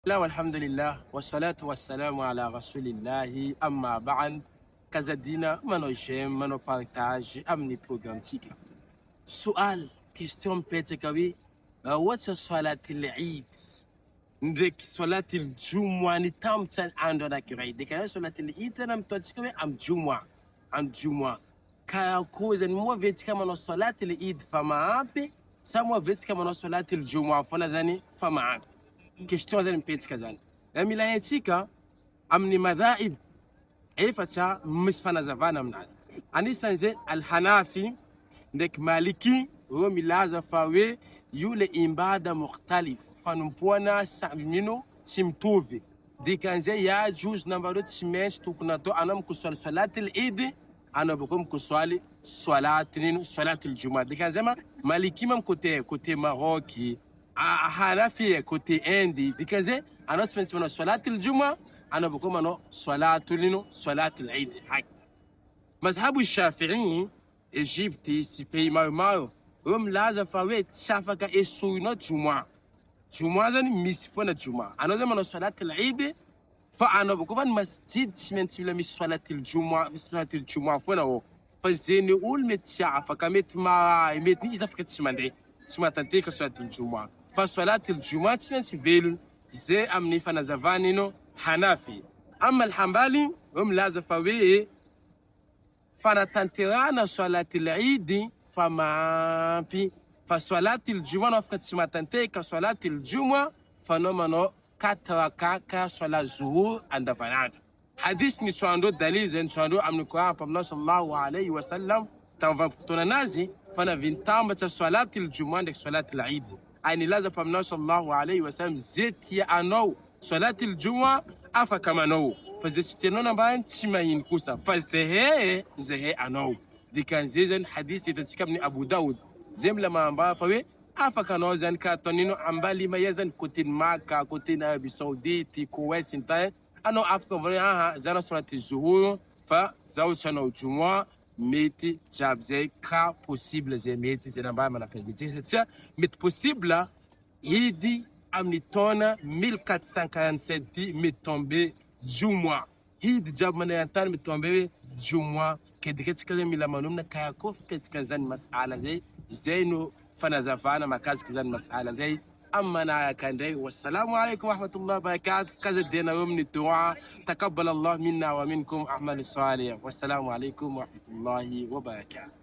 لا والحمد لله والصلاة والسلام على رسول الله أما بعد كزدينا منو جيم منو بارتاج أمني بروجرام تيكا سؤال كيستيون بيتكوي واتس صلاة العيد ndek صلاة الجمعة نتام تان عندنا كراي ديك صلاة العيد أنا متوتشكوي أم جمعة كوزن مو فيت كمان صلاة العيد فما أبي سامو فيت كمان صلاة الجمعة فنزاني فما أبي question zan page kazan amila yatika amni madhaib ifata misfana zavana mnaz anisanze alhanafi ndek maliki wa milaza fawe yule imbada mukhtalif fanumpona samino simtuvi dikanze ya juz number chimesh tukunato anam kusal salatil eid ana bukum kuswali salatil jumaa dikanze ma maliki mam kote maroki hanafi kote indi dikaze ana spensima salatul juma ana bukuma no salatul eid hak madhhabu shafi'i egypti sipei mayo laza fawet shafaka esuino juma zani misfona juma ana zama salatul eid fa ana bukuma masjid shmensila mis salatul juma fona wo fa zeni ul met shafa kamet ma met ni izafaka shmande shmatante ka salatul juma فصلاة الجمعة تنسي زي أمني فنزفانينو حنافي أما الحنبالي هم لازم فويه فنتنترانا صلاة العيد فما في فصلاة الجمعة نفكت سماتنتي كصلاة الجمعة فنومانو كاتراكا صلاة الظهور عند فنان حديث نسواندو دليل زين سواندو أمني قرآن فمنا صلى الله عليه وسلم تنفقتنا نازي فنفنتام صلاة الجمعة دك صلاة العيد أني لازم فمنا صلى الله عليه وسلم زيت يا أنو صلاة الجمعة أفا كما نو فزيتشتنونا بان تشماين كوسا زهي أنو دي كان زيزن حديث يتشكبني أبو داود زيم لما أنبا فوي أفا كانو زن كاتونينو أنبالي ما يزن كوتين ماكا كوتين أبي سعوديتي كويت سنتاين أنو أفا كانو زانا صلاة الظهور فزاوشانو الجمعة meti jabze ka possible ze meti ze namba mana pengiti c'est met possible hidi amnitona 1447 met tombé jumwa hidi jab mana yantan met tombé jumwa kedeket kale mila manum na kaya kof ketkazan mas'ala zai zainu fanazafana makaz kazan mas'ala zai أما أنا كان داي والسلام عليكم ورحمة الله وبركاته كذا دينا يوم الدعاء تقبل الله منا ومنكم أعمال الصالح والسلام عليكم ورحمة الله وبركاته.